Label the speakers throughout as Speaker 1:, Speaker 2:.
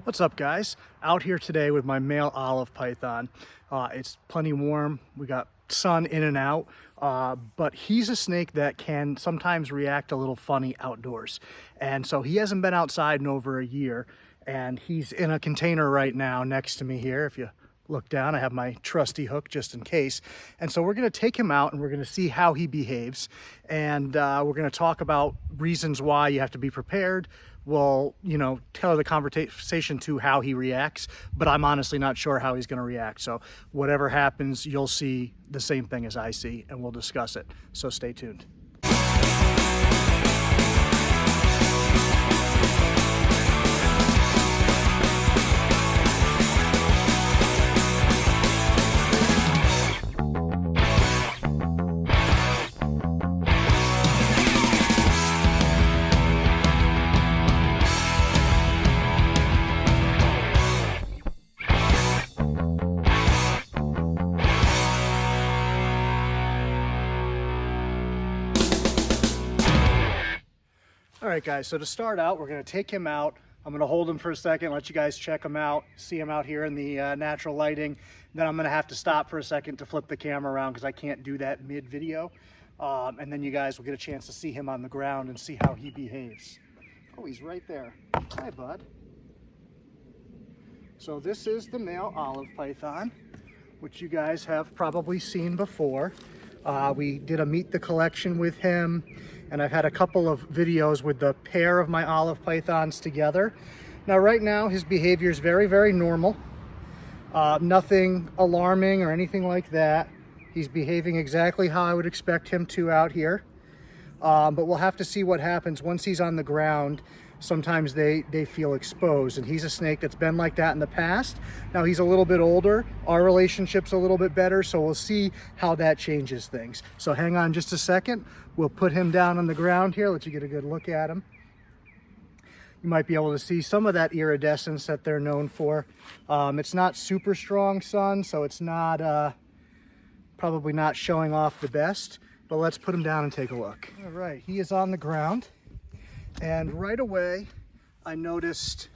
Speaker 1: What's up, guys? Out here today with my male olive python. It's plenty warm. We got sun in and out, but he's a snake that can sometimes react a little funny outdoors. And so he hasn't been outside in over a year, and he's in a container right now next to me here. If you look down, I have my trusty hook just in case. And so we're going to take him out and we're going to see how he behaves. And we're going to talk about reasons why you have to be prepared. We'll, tailor the conversation to how he reacts, but I'm honestly not sure how he's going to react. So whatever happens, you'll see the same thing as I see, and we'll discuss it. So stay tuned. All right, guys, so to start out, we're going to take him out. I'm going to hold him for a second, let you guys check him out, see him out here in the natural lighting. Then I'm going to have to stop for a second to flip the camera around because I can't do that mid-video. And then you guys will get a chance to see him on the ground and see how he behaves. Oh, he's right there. Hi, bud. So this is the male olive python, which you guys have probably seen before. We did a meet the collection with him, and I've had a couple of videos with the pair of my olive pythons together. Now right now his behavior is very, very normal. Nothing alarming or anything like that. He's behaving exactly how I would expect him to out here. But we'll have to see what happens once he's on the ground. Sometimes they feel exposed, and he's a snake that's been like that in the past. Now he's a little bit older, our relationship's a little bit better, so we'll see how that changes things. So hang on just a second. We'll put him down on the ground here, let you get a good look at him. You might be able to see some of that iridescence that they're known for. It's not super strong sun, so it's not probably not showing off the best, but let's put him down and take a look. All right, he is on the ground. And right away, I noticed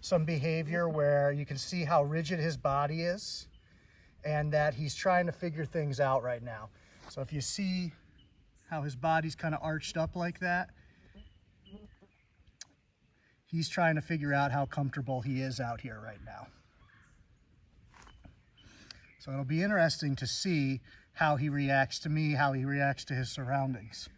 Speaker 1: some behavior where you can see how rigid his body is and that he's trying to figure things out right now. So if you see how his body's kind of arched up like that, he's trying to figure out how comfortable he is out here right now. So it'll be interesting to see how he reacts to me, how he reacts to his surroundings.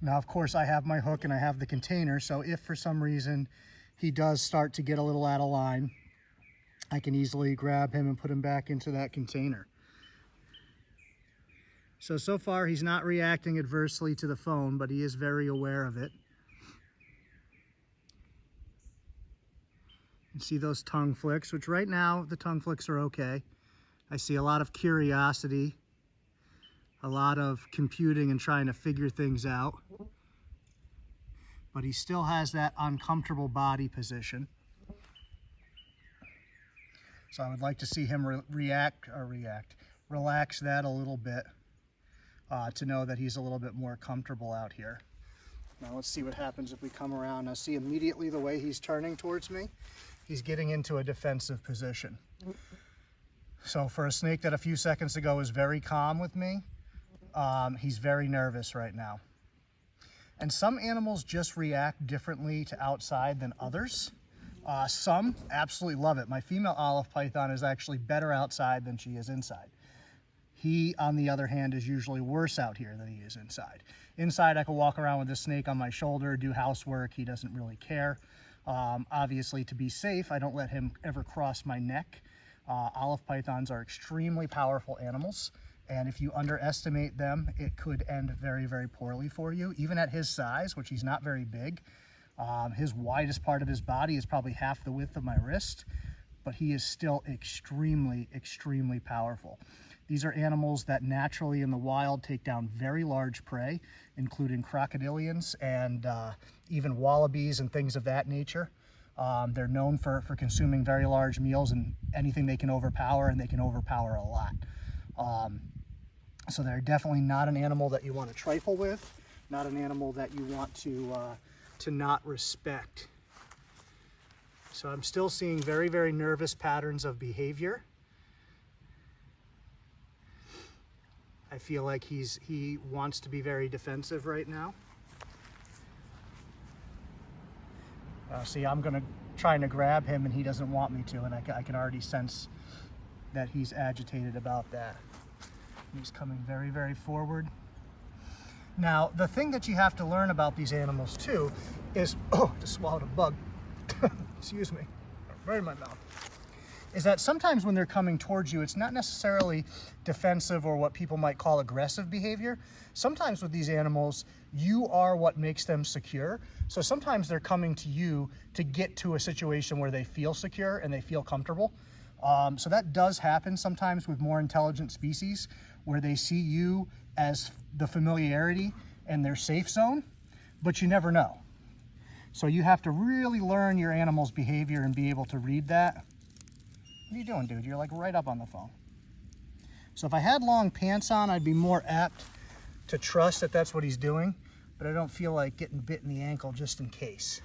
Speaker 1: Now, of course, I have my hook and I have the container, so if for some reason he does start to get a little out of line, I can easily grab him and put him back into that container. So far he's not reacting adversely to the phone, but he is very aware of it. You see those tongue flicks, which right now the tongue flicks are okay. I see a lot of curiosity, a lot of computing and trying to figure things out. But he still has that uncomfortable body position. So I would like to see him relax that a little bit to know that he's a little bit more comfortable out here. Now let's see what happens if we come around. Now see immediately the way he's turning towards me, he's getting into a defensive position. So for a snake that a few seconds ago was very calm with me, he's very nervous right now. And some animals just react differently to outside than others. Some absolutely love it. My female olive python is actually better outside than she is inside. He, on the other hand, is usually worse out here than he is inside. Inside, I can walk around with this snake on my shoulder, do housework. He doesn't really care. Obviously, to be safe, I don't let him ever cross my neck. Olive pythons are extremely powerful animals. And if you underestimate them, it could end very, very poorly for you. Even at his size, which he's not very big, his widest part of his body is probably half the width of my wrist, but he is still extremely, extremely powerful. These are animals that naturally in the wild take down very large prey, including crocodilians and even wallabies and things of that nature. They're known for consuming very large meals and anything they can overpower, and they can overpower a lot. So they're definitely not an animal that you want to trifle with, not an animal that you want to not respect. So I'm still seeing very, very nervous patterns of behavior. I feel like he wants to be very defensive right now. See, I'm trying to grab him and he doesn't want me to, and I can already sense that he's agitated about that. He's coming very, very forward. Now, the thing that you have to learn about these animals too is, oh, just swallowed a bug. Excuse me, right in my mouth. Is that sometimes when they're coming towards you, it's not necessarily defensive or what people might call aggressive behavior. Sometimes with these animals, you are what makes them secure. So sometimes they're coming to you to get to a situation where they feel secure and they feel comfortable. So that does happen sometimes with more intelligent species, where they see you as the familiarity and their safe zone, but you never know. So you have to really learn your animal's behavior and be able to read that. What are you doing, dude? You're like right up on the phone. So if I had long pants on, I'd be more apt to trust that that's what he's doing, but I don't feel like getting bit in the ankle just in case.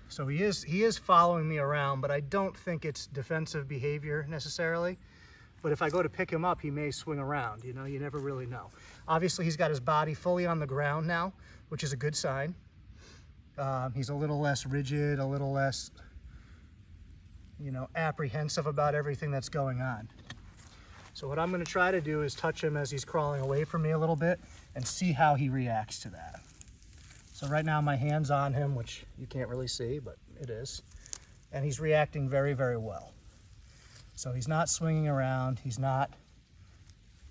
Speaker 1: So he is following me around, but I don't think it's defensive behavior necessarily. But if I go to pick him up, he may swing around, you know, you never really know. Obviously, he's got his body fully on the ground now, which is a good sign. He's a little less rigid, a little less, you know, apprehensive about everything that's going on. So what I'm going to try to do is touch him as he's crawling away from me a little bit and see how he reacts to that. So right now my hand's on him, which you can't really see, but it is. And he's reacting very, very well. So he's not swinging around. He's not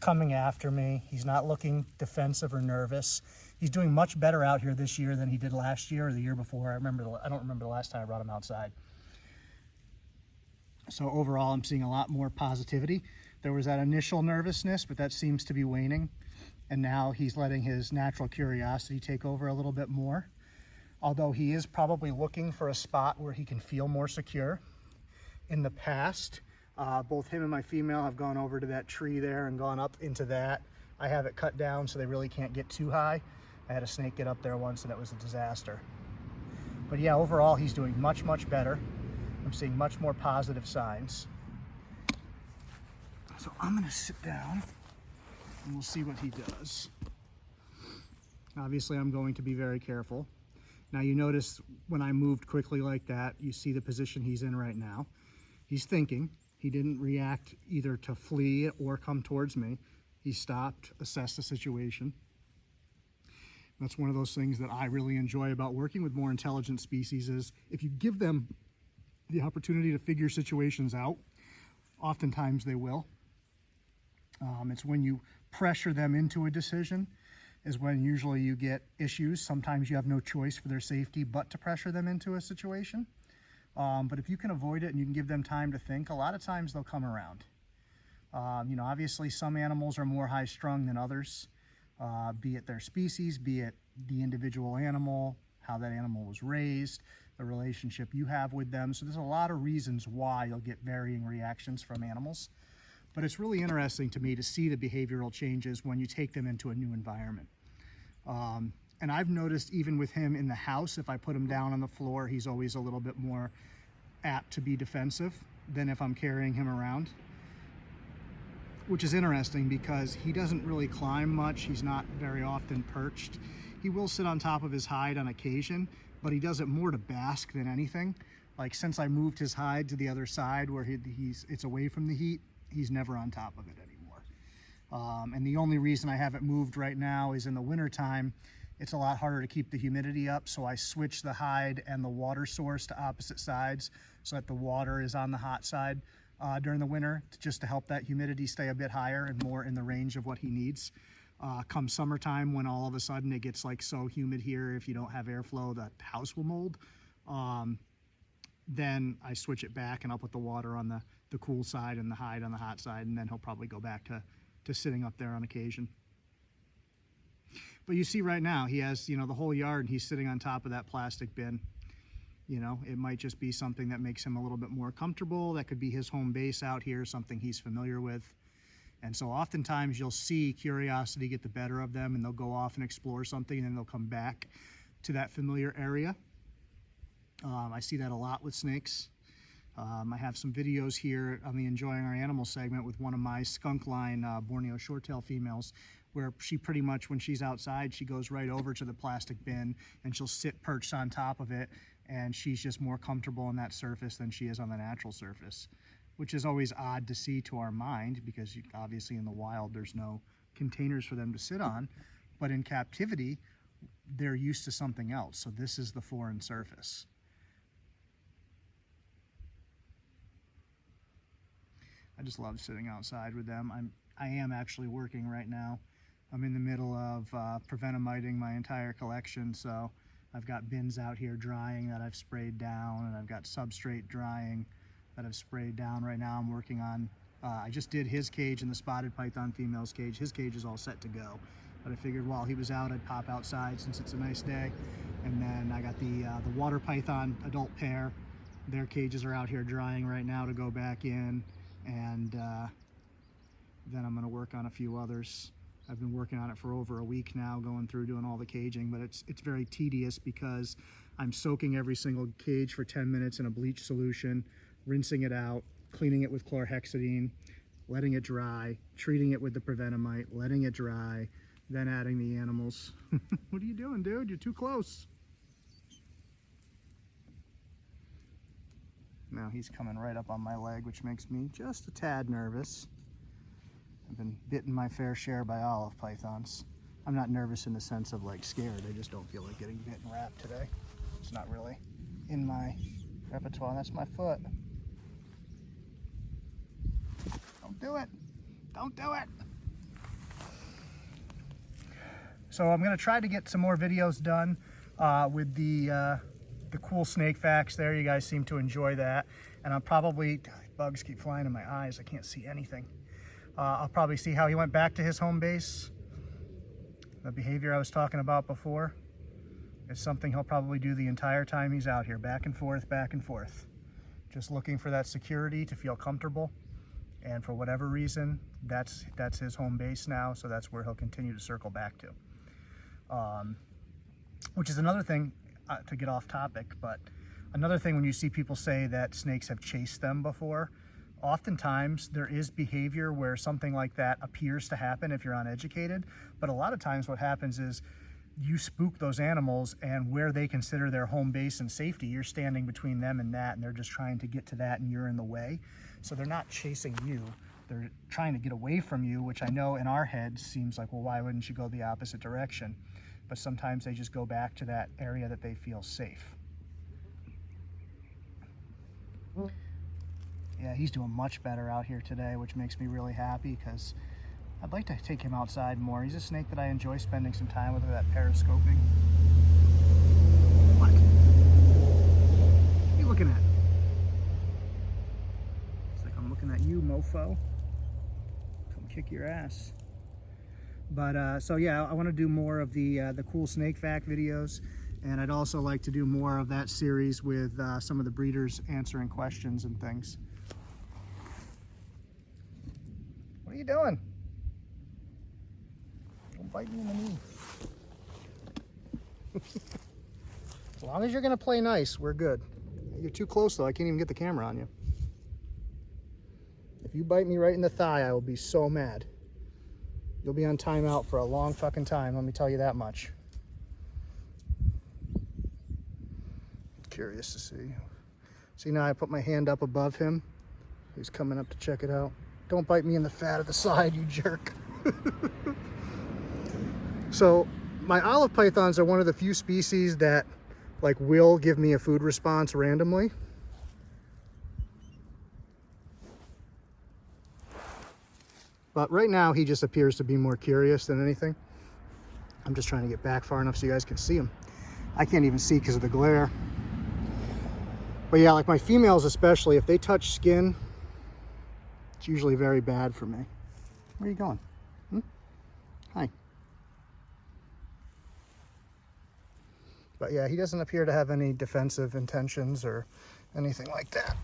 Speaker 1: coming after me. He's not looking defensive or nervous. He's doing much better out here this year than he did last year or the year before. I don't remember the last time I brought him outside. So overall, I'm seeing a lot more positivity. There was that initial nervousness, but that seems to be waning. And now he's letting his natural curiosity take over a little bit more. Although he is probably looking for a spot where he can feel more secure. In the past, both him and my female have gone over to that tree there and gone up into that. I have it cut down so they really can't get too high. I had a snake get up there once and it was a disaster. But yeah, overall he's doing much, much better. I'm seeing much more positive signs. So I'm gonna sit down and we'll see what he does. Obviously, I'm going to be very careful. Now you notice when I moved quickly like that, you see the position he's in right now. He's thinking. He didn't react either to flee or come towards me. He stopped, assessed the situation. That's one of those things that I really enjoy about working with more intelligent species is if you give them the opportunity to figure situations out, oftentimes they will. It's when you pressure them into a decision is when usually you get issues. Sometimes you have no choice for their safety but to pressure them into a situation. But if you can avoid it and you can give them time to think, a lot of times they'll come around. You know, obviously some animals are more high-strung than others, be it their species, be it the individual animal, how that animal was raised, the relationship you have with them. So there's a lot of reasons why you'll get varying reactions from animals. But it's really interesting to me to see the behavioral changes when you take them into a new environment. And I've noticed even with him in the house, if I put him down on the floor, he's always a little bit more apt to be defensive than if I'm carrying him around. Which is interesting because he doesn't really climb much. He's not very often perched. He will sit on top of his hide on occasion, but he does it more to bask than anything. Like since I moved his hide to the other side where it's away from the heat, he's never on top of it anymore. And the only reason I have it moved right now is in the winter time, it's a lot harder to keep the humidity up, so I switch the hide and the water source to opposite sides so that the water is on the hot side during the winter, just to help that humidity stay a bit higher and more in the range of what he needs. Come summertime, when all of a sudden it gets like so humid here, if you don't have airflow, the house will mold. Then I switch it back and I'll put the water on the cool side and the hide on the hot side, and then he'll probably go back to sitting up there on occasion. But you see right now, he has, you know, the whole yard, he's sitting on top of that plastic bin. You know, it might just be something that makes him a little bit more comfortable. That could be his home base out here, something he's familiar with. And so oftentimes you'll see curiosity get the better of them and they'll go off and explore something and then they'll come back to that familiar area. I see that a lot with snakes. I have some videos here on the Enjoying Our Animals segment with one of my skunk line Borneo short-tail females, where she pretty much, when she's outside, she goes right over to the plastic bin and she'll sit perched on top of it, and she's just more comfortable on that surface than she is on the natural surface, which is always odd to see to our mind, because obviously in the wild there's no containers for them to sit on, but in captivity they're used to something else. So this is the foreign surface. I just love sitting outside with them. I am actually working right now. I'm in the middle of preventamiting my entire collection, so I've got bins out here drying that I've sprayed down, and I've got substrate drying that I've sprayed down. Right now I'm working on, I just did his cage and the spotted python female's cage. His cage is all set to go, but I figured while he was out I'd pop outside since it's a nice day. And then I got the water python adult pair. Their cages are out here drying right now to go back in, and then I'm going to work on a few others. I've been working on it for over a week now, going through doing all the caging, but it's very tedious because I'm soaking every single cage for 10 minutes in a bleach solution, rinsing it out, cleaning it with chlorhexidine, letting it dry, treating it with the prevenamite, letting it dry, then adding the animals. What are you doing, dude? You're too close. Now he's coming right up on my leg, which makes me just a tad nervous. I've been bitten my fair share by olive pythons. I'm not nervous in the sense of like scared. I just don't feel like getting bit and wrapped today. It's not really in my repertoire. That's my foot. Don't do it. Don't do it. So I'm going to try to get some more videos done with the cool snake facts there. You guys seem to enjoy that. And I'll probably, bugs keep flying in my eyes. I can't see anything. I'll probably see how he went back to his home base. The behavior I was talking about before is something he'll probably do the entire time he's out here, back and forth, just looking for that security to feel comfortable. And for whatever reason, that's his home base now, so that's where he'll continue to circle back to. Which is another thing, to get off topic, but another thing when you see people say that snakes have chased them before, oftentimes there is behavior where something like that appears to happen if you're uneducated, but a lot of times what happens is you spook those animals, and where they consider their home base and safety, you're standing between them and that, and they're just trying to get to that and you're in the way. So they're not chasing you, they're trying to get away from you, which I know in our heads seems like, well, why wouldn't you go the opposite direction? But sometimes they just go back to that area that they feel safe. Yeah, he's doing much better out here today, which makes me really happy because I'd like to take him outside more. He's a snake that I enjoy spending some time with that periscoping. What? What are you looking at? It's like I'm looking at you, mofo. Come kick your ass. But so yeah, I want to do more of the cool snake fact videos, and I'd also like to do more of that series with some of the breeders answering questions and things. What are you doing? Don't bite me in the knee. As long as you're gonna play nice, we're good. You're too close though, I can't even get the camera on you. If you bite me right in the thigh, I will be so mad. You'll be on timeout for a long fucking time, let me tell you that much. Curious to see. See, now I put my hand up above him. He's coming up to check it out. Don't bite me in the fat of the side, you jerk. So my olive pythons are one of the few species that like will give me a food response randomly. But right now he just appears to be more curious than anything. I'm just trying to get back far enough so you guys can see him. I can't even see because of the glare. But yeah, like my females especially, if they touch skin, it's usually very bad for me. Where are you going? Hi. But yeah, he doesn't appear to have any defensive intentions or anything like that.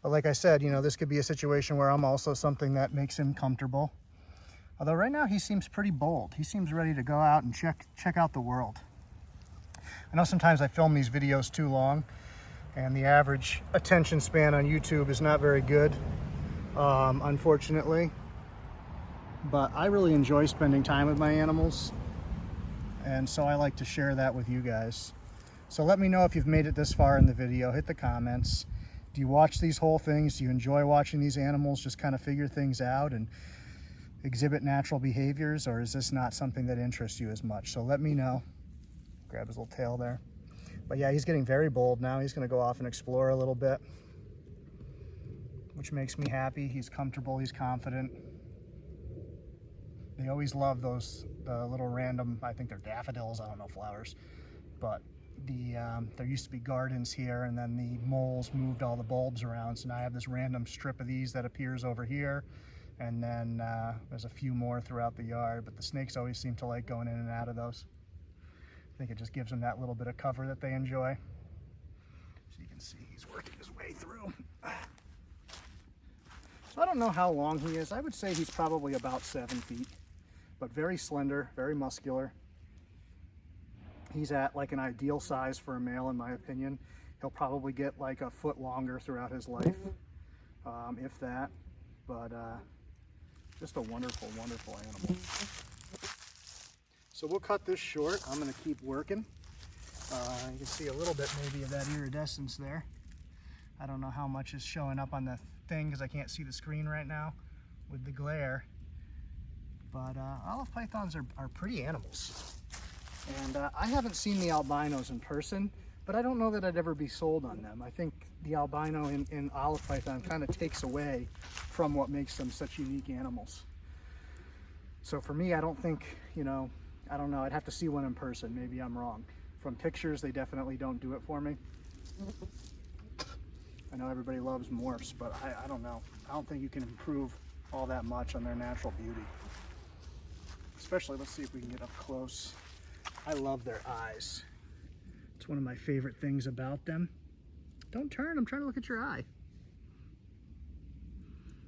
Speaker 1: But like I said, you know, this could be a situation where I'm also something that makes him comfortable. Although right now he seems pretty bold. He seems ready to go out and check out the world. I know sometimes I film these videos too long, and the average attention span on YouTube is not very good, unfortunately. But I really enjoy spending time with my animals, and so I like to share that with you guys. So let me know if you've made it this far in the video. Hit the comments. Do you watch these whole things? Do you enjoy watching these animals just kind of figure things out and exhibit natural behaviors, or is this not something that interests you as much? So let me know. Grab his little tail there. But yeah, he's getting very bold now. He's going to go off and explore a little bit, which makes me happy. He's comfortable, he's confident. They always love those little random, I think they're daffodils, I don't know, flowers, but there used to be gardens here, and then the moles moved all the bulbs around, so now I have this random strip of these that appears over here, and then there's a few more throughout the yard, but the snakes always seem to like going in and out of those. I think it just gives them that little bit of cover that they enjoy. So you can see he's working his way through. So I don't know how long he is. I would say he's probably about 7 feet, but very slender, very muscular. He's at like an ideal size for a male, in my opinion. He'll probably get like a foot longer throughout his life, if that. But just a wonderful, wonderful animal. So we'll cut this short. I'm going to keep working. You can see a little bit maybe of that iridescence there. I don't know how much is showing up on the thing because I can't see the screen right now with the glare. But olive pythons are pretty animals. And I haven't seen the albinos in person, but I don't know that I'd ever be sold on them. I think the albino in olive python kind of takes away from what makes them such unique animals. So for me, I don't think, you know, I don't know, I'd have to see one in person. Maybe I'm wrong. From pictures, they definitely don't do it for me. I know everybody loves morphs, but I don't know. I don't think you can improve all that much on their natural beauty. Especially, let's see if we can get up close. I love their eyes. It's one of my favorite things about them. Don't turn, I'm trying to look at your eye.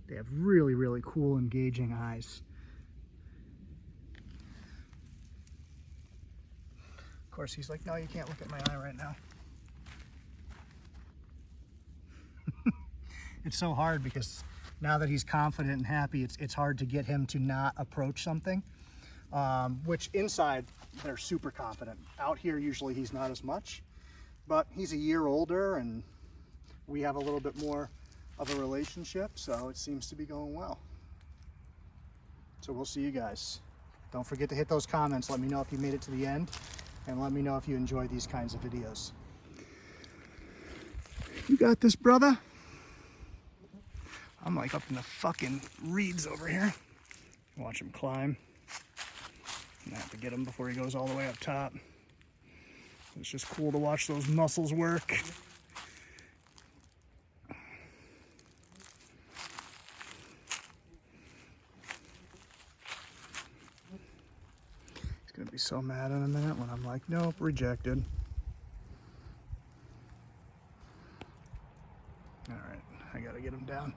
Speaker 1: They have really, really cool, engaging eyes. Of course, he's like, no, you can't look at my eye right now. It's so hard because now that he's confident and happy, it's hard to get him to not approach something. Which inside, they're super confident. Out here, usually he's not as much, but he's a year older and we have a little bit more of a relationship, so it seems to be going well. So we'll see you guys. Don't forget to hit those comments. Let me know if you made it to the end, and let me know if you enjoy these kinds of videos. You got this, brother. I'm like up in the fucking reeds over here. Watch him climb. I have to get him before he goes all the way up top. It's just cool to watch those muscles work. He's gonna be so mad in a minute when I'm like, nope, rejected. All right, I gotta get him down.